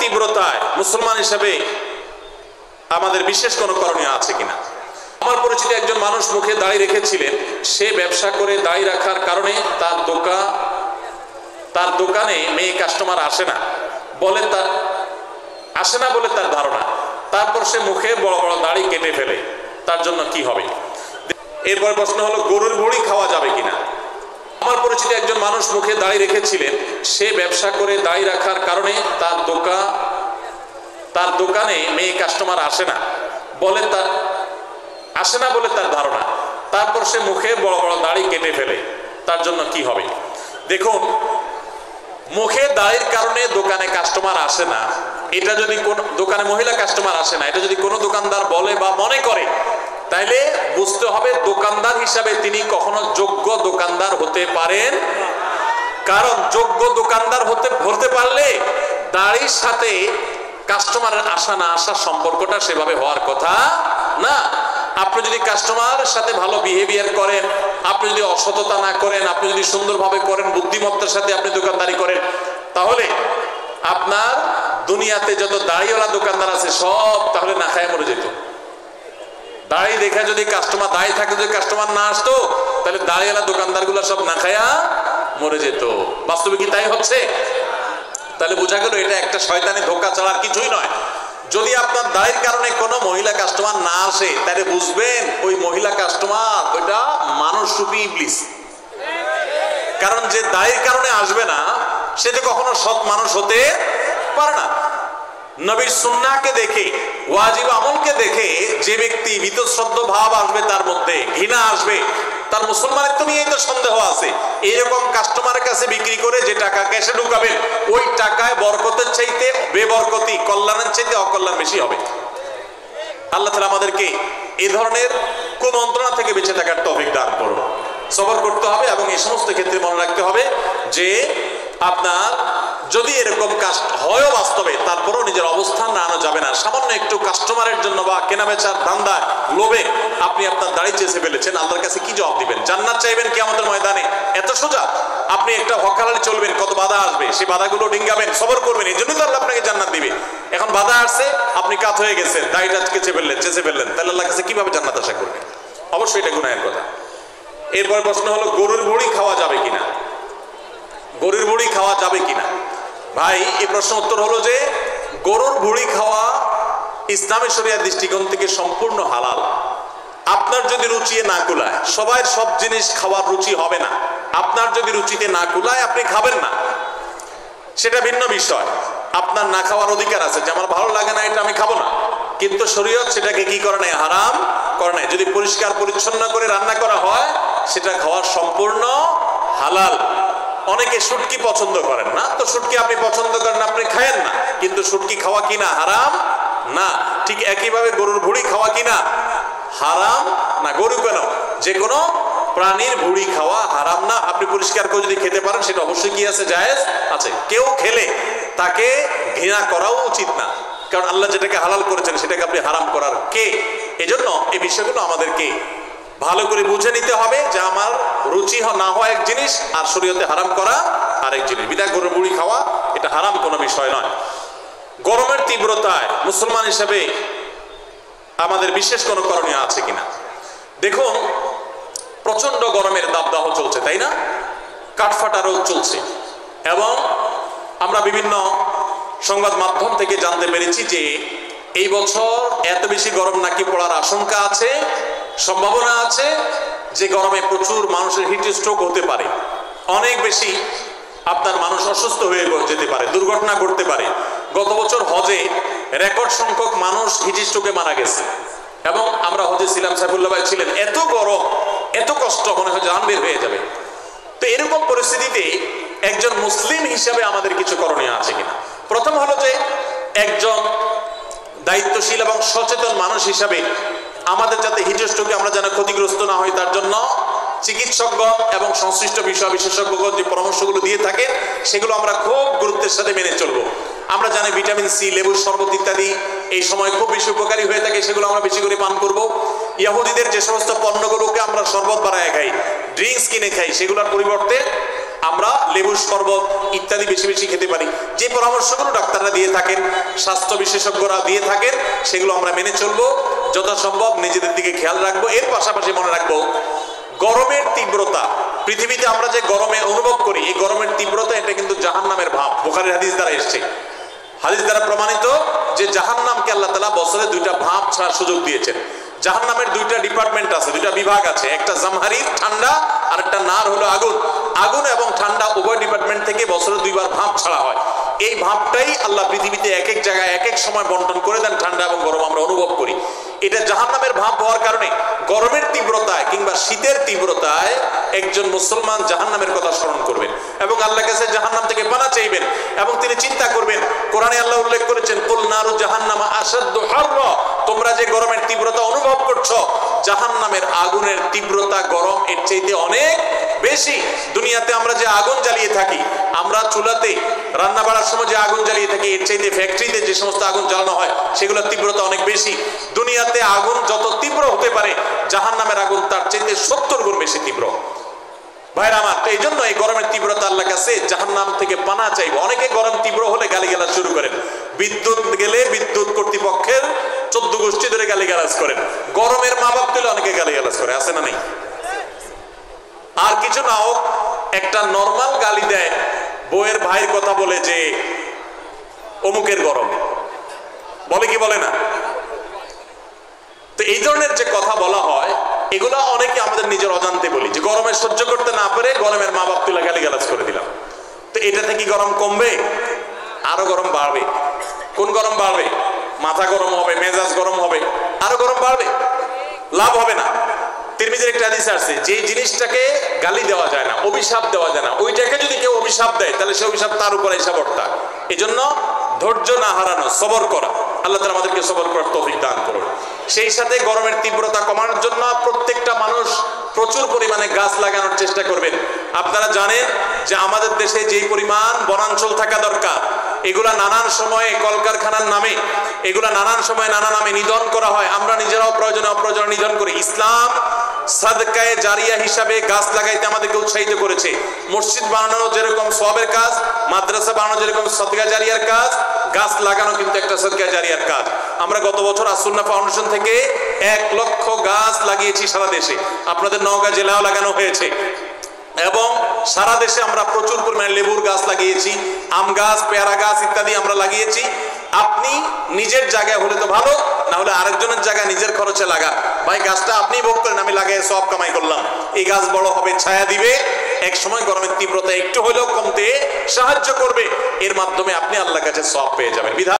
তীব্রতায় মুসলমান হিসেবে আমাদের বিশেষ কোনো করণীয় আছে কিনা। আমার পরিচিত একজন মানুষ মুখে দাড়ি রেখেছিলেন, সে ব্যবসা করে দাড়ি রাখার কারণে তার দোকানে মেয়ে কাস্টমার আসে না বলে তার ধারণা। তারপর সে মুখে বড় বড় দাড়ি কেটে ফেলে, তার জন্য কি হবে? এরপর প্রশ্ন হলো, গরুর ভুঁড়ি খাওয়া যাবে কিনা। আমার পরিচিত একজন মানুষ মুখে দাড়ি রেখেছিলেন, সে ব্যবসা করে দাড়ি রাখার কারণে তার দোকানে মেয়ে কাস্টমার আসে না বলে তার ধারণা। তারপর সে মুখে বড় বড় দাড়ি কেটে ফেলে, তার জন্য কি হবে? দেখুন, মুখে দাড়ির কারণে দোকানে কাস্টমার আসে না, এটা যদি কোন দোকানে মহিলা কাস্টমার আসে না, এটা যদি কোনো দোকানদার বলে বা মনে করে, তাইলে বুঝতে হবে দোকানদার হিসাবে তিনি কখনো যোগ্য দোকানদার হতে পারেন। কারণ যোগ্য দোকানদার হতে পারলে দাড়ির সাথে কাস্টমারের আসা না আসার সম্পর্কটা সেভাবে হওয়ার কথা না। আপনি যদি কাস্টমারের সাথে ভালো বিহেভিয়ার করেন, আপনি যদি অসততা না করেন, আপনি যদি সুন্দরভাবে করেন, বুদ্ধিমত্তার সাথে আপনি দোকানদারি করেন, তাহলে আপনার দুনিয়াতে যত দাড়িওয়ালা দোকানদার আছে সব তাহলে না খায় মরে যেত। দাড়ি দেখে যদি দাড়ি থাকে, যদি কাস্টমার না আসতো, তাহলে দাড়িওয়ালা দোকানদারগুলো সব না খায়া মরে যেত। বাস্তবে কি তাই হচ্ছে? তাহলে বোঝা গেল এটা একটা শয়তানি ধোঁকা ছাড়া আর কিছুই নয়। যদি আপনার দাড়ির কারণে কোনো মহিলা কাস্টমার না আসে, তাহলে বুঝবেন ওই মহিলা কাস্টমার ওইটা মানুষরূপী ইবলিস। কারণ যে দাড়ির কারণে আসবে না, সে তো কখনো সৎ মানুষ হতে পারে না। নবীর সুন্নাহকে দেখে, ওয়াজিব আমলকে দেখে যে ব্যক্তি ভীতশ্রদ্ধ ভাব আসবে, তার মধ্যে ঘৃণা আসবে, তার মুসলমানিত্ব নিয়েই তো সন্দেহ আছে। এইরকম কাস্টমারের কাছে বিক্রি করে যে টাকা ক্যাশে ঢুকাবেন, ওই টাকায় বরকতের চাইতে বেবরকতি, কল্যাণের চাইতে অকল্যাণ বেশি হবে। আল্লাহ তাআলা আমাদেরকে এই ধরনের কুমন্ত্রণা থেকে বেঁচে থাকার তৌফিক দান করুন। সবর করতে হবে এবং এই সমস্ত ক্ষেত্রে মনে রাখতে হবে যে আপনার যদি এরকম কাজ হয় বাস্তবে, তারপরেও নিজের অবস্থান রাখা যাবে না। সামান্য একটু কাস্টমারের জন্য বা কেনাবেচার ধান্দা লোভে আপনি আপনার দাড়ি চেঁচে ফেলেছেন, আল্লাহর কাছে কি জবাব দিবেন? জান্নাত চাইবেন কিয়ামতের ময়দানে? এত সোজা? আপনি একটা হকালালি চলবেন, কত বাধা আসবে, সেই বাধাগুলো ডিঙ্গাবেন, সবর করবেন, এই জন্যই তো আল্লাহ আপনাকে জান্নাত দিবে। এখন বাধা আসছে, আপনি কাত হয়ে গেছেন, দাড়িটা চেঁচে ফেললেন, তাহলে আল্লাহর কাছে কিভাবে জান্নাত আশা করবেন? অবশ্যই এটা গুনাহের কথা। এরপর প্রশ্ন হলো, গরুর ভুঁড়ি খাওয়া যাবে কিনা। গরুর ভুঁড়ি খাওয়া যাবে কিনা? ভাই, এই প্রশ্ন উত্তর হলো যে গরুর ভুঁড়ি খাওয়া ইসলামী শরিয়ার দৃষ্টিকোণ থেকে সম্পূর্ণ হালাল। আপনার যদি রুচি না কুলায়, সবার সব জিনিস খাওয়ার রুচি হবে না। আপনার যদি রুচিতে না কুলায়, আপনি খাবেন না, সেটা ভিন্ন বিষয়। আপনার না খাওয়ার অধিকার আছে যে আমার ভালো লাগে না, এটা আমি খাবো না, কিন্তু শরীয়ত সেটাকে কি করে নাই? হারাম করে নাই। যদি পরিষ্কার পরিচ্ছন্ন করে রান্না করা হয়, সেটা খাওয়া সম্পূর্ণ হালাল। অনেকে শুটকি পছন্দ করেন না, তো শুটকি আপনি পছন্দ করেন, আপনি খায়েন না, কিন্তু শুটকি খাওয়া কিনা হারাম না। ঠিক একইভাবে গরুর ভুঁড়ি খাওয়া কিনা হারাম না। গরু কেন, যে কোনো প্রাণীর ভুঁড়ি খাওয়া হারাম না। আপনি পরিষ্কার করে যদি খেতে পারেন, সেটা অবশ্যই কি আছে? জায়েজ আছে। কেউ খেলে তাকে ঘৃণা করাও উচিত না, কারণ আল্লাহ যেটাকে হালাল করেছেন সেটাকে আপনি হারাম করার কে? এজন্য এই বিষয়গুলো আমাদেরকে ভালো করে বুঝে নিতে হবে যে আমার রুচি না হওয়া এক জিনিস, আর শরীয়তে হারাম করা আরেক জিনিস। বিদায় গরুর ভুঁড়ি খাওয়া এটা হারাম কোনো বিষয় নয়। গরমের তীব্রতায় মুসলমান হিসেবে আমাদের বিশেষ কোনো করণীয় আছে কিনা। দেখুন, প্রচন্ড গরমের দাবদাহ চলছে, তাই না? কাঠফাটা রোদ চলছে, এবং আমরা বিভিন্ন সংবাদ মাধ্যম থেকে জানতে পেরেছি যে এই বছর এত বেশি গরম নাকি পড়ার আশঙ্কা আছে, সম্ভাবনা আছে যে গরমে প্রচুর মানুষের হিট স্ট্রোক হতে পারে, অনেক বেশি আপনার মানুষ অসুস্থ হয়ে যেতে পারে, দুর্ঘটনা ঘটতে পারে। গত বছর হজে রেকর্ড সংখ্যক মানুষ হিট স্ট্রোকে মারা গেছে, এবং আমরা হজে ছিলাম, সাইফুল্লাহ ভাই ছিলেন। এত গরম, এত কষ্ট, মনে হয় জান বের হয়ে যাবে। তো এরকম পরিস্থিতিতে একজন মুসলিম হিসেবে আমাদের কিছু করণীয় আছে কিনা। প্রথম হলো যে একজন দায়িত্বশীল এবং সচেতন মানুষ হিসাবে আমাদের যাতে হিট স্ট্রোকে আমরা যেন ক্ষতিগ্রস্ত না হই, তার জন্য চিকিৎসকগণ এবং সংশ্লিষ্ট বিষয় বিশেষজ্ঞগণ যে পরামর্শগুলো দিয়ে থাকে, সেগুলো আমরা খুব গুরুত্বের সাথে মেনে চলবো। আমরা জানি ভিটামিন সি, লেবুর শরবত ইত্যাদি এই সময় খুব বেশি উপকারী হয়ে থাকে, সেগুলো আমরা বেশি করে পান করব। ইহুদিদের যে সমস্ত পণ্যগুলোকে আমরা শরবত বানায় খাই, ড্রিঙ্কস কিনে খাই, সেগুলোর পরিবর্তে আমরা লেবুর শরবত ইত্যাদি বেশি বেশি খেতে পারি। যে পরামর্শগুলো ডাক্তাররা দিয়ে থাকেন, স্বাস্থ্য বিশেষজ্ঞরা দিয়ে থাকেন, সেগুলো আমরা মেনে চলবো, যথাসম্ভব নিজেদের দিকে খেয়াল রাখবো। এর পাশাপাশি মনে রাখবো গরমের তীব্রতা, পৃথিবীতে আমরা যে গরমে অনুভব করি, এই গরমের তীব্রতা এটা কিন্তু জাহান্নামের ভাব। বুখারীর হাদিস দ্বারা এসছে, হাদিস দ্বারা প্রমাণিত যে জাহান্নামকে আল্লাহ তাআলা বছরে 2টা ভাব ছাড়ার সুযোগ দিয়েছেন। জাহান্নামের 2টা ডিপার্টমেন্ট আছে, 2টা বিভাগ আছে, একটা জামহারির ঠান্ডা আর একটা নার হলো আগুন। আগুন এবং ঠান্ডা উভয় ডিপার্টমেন্ট থেকে বছরে 2বার ভাব ছাড়া হয়। এই ভাবটাই আল্লাহ পৃথিবীতে এক এক জায়গায় এক এক সময় বন্টন করে দেন, ঠান্ডা এবং গরম আমরা অনুভব করি। এটা জাহান্নামের ভাব হওয়ার কারণে গরমের তীব্রতায় কিংবা শীতের তীব্রতায় একজন মুসলমান জাহান্নামের কথা স্মরণ করবেন এবং আল্লাহর কাছে জাহান্নাম থেকে পানা চাইবেন এবং তিনি চিন্তা করবেন। কোরআনে আল্লাহ উল্লেখ করেছেন, কুল নারু জাহান্নামা আশাদ্দু হাররা, তোমরা যে গরমের তীব্রতা অনুভব করছো, জাহান্নামের আগুনের তীব্রতা গরম এর চাইতে অনেক বেশি। দুনিয়াতে আমরা যে আগুন জ্বালিয়ে থাকি, আমরা চুলাতে রান্না বাড়ার সময় যে আগুন জ্বালিয়ে থাকি, এর চাইতে ফ্যাক্টরিতে যে সমস্ত আগুন জ্বালানো হয় সেগুলোর তীব্রতা অনেক বেশি। দুনিয়াতে আগুন যত তীব্র হতে পারে, জাহান্নামের আগুন তার চাইতে 70 গুণ বেশি তীব্র। ভাইরা আমার, এই জন্য এই গরমের তীব্রতা আল্লাহর কাছে জাহান্নাম থেকে পানা চাইব। অনেকে গরম তীব্র হলে গালিগালাজ শুরু করেন, বিদ্যুৎ গেলে বিদ্যুৎ কর্তৃপক্ষের 14 গোষ্ঠী ধরে গালিগালাজ করেন, গরমের মা বাপ তুলে অনেকে গালিগালাজ করে, আছে না নেই? আর কিছু না হোক একটা নরমাল গালি দেয়, বউয়ের ভাইয়ের কথা বলে যে অমুকের গরম, বলে কি বলে না? তো এই ধরনের যে কথা বলা হয়, এগুলা অনেকে আমাদের নিজের অজান্তে বলি, যে গরমে সহ্য করতে না পারে গরমের মা বাপ তুলে গালিগালাজ করে দিলাম। তো এটা থেকে গরম কমবে? আরো গরম বাড়বে। কোন গরম বাড়বে? মাথা গরম হবে, মেজাজ গরম হবে, আরো গরম বাড়বে, লাভ হবে না। তিরমিজির একটা হাদিস আছে, যে জিনিসটাকে গালি দেওয়া যায় না, অভিশাপ দেওয়া যায় না, ওইটাকে যদি কেউ অভিশাপ দেয় তাহলে সে অভিশাপ তার উপরে এসে বর্তা। এই জন্য ধৈর্য না হারানো, সবর করা। আল্লাহ তাআলা আমাদেরকে সবর করার তৌফিক দান করুন। সেই সাথে গরমের তীব্রতা কমানোর জন্য প্রত্যেকটা মানুষ প্রচুর পরিমাণে গাছ লাগানোর চেষ্টা করবেন। আপনারা জানেন যে আমাদের দেশে যেই পরিমাণ বনাঞ্চল থাকা দরকার, এগুলা নানান সময়ে কলকারখানার নামে, এগুলা নানান সময়ে নানা নামে নিধন করা হয়। আমরা নিজেরাও প্রয়োজনে অপ্রয়োজনে নিধন করি। ইসলাম সাদকায়ে জারিয়া হিসাবে গাছ লাগাইতে আমাদেরকে উৎসাহিত করেছে। মসজিদ বানানো যেরকম সওয়াবের কাজ, মাদ্রাসা বানানো যেরকম সদকা জারিয়ার কাজ, গাছ লাগানো কিন্তু একটা সদকা জারিয়ার কাজ। আমরা গত বছর আসুন্নাহ ফাউন্ডেশন থেকে 1 লক্ষ গাছ লাগিয়েছি সারা দেশে। আপনাদের নওগাঁ জেলাও লাগানো হয়েছে এবং সারা দেশে আমরা প্রচুর পরিমাণে লেবুর গাছ লাগিয়েছি, আম গাছ, পেয়ারা গাছ ইত্যাদি আমরা লাগিয়েছি। আপনি নিজের জায়গায় হলে তো ভালো, না হলে আরেকজনের জায়গায় নিজের খরচে লাগা। ভাই গাছটা আপনি ভোগ করেন, আমি লাগাই সব কামাই করলাম। এই গাছ বড় হবে, ছায়া দিবে, এক সময় গরমের তীব্রতা একটু হলেও কমতে সাহায্য করবে। এর মাধ্যমে আপনি আল্লাহর কাছে সওয়াব পেয়ে যাবেন।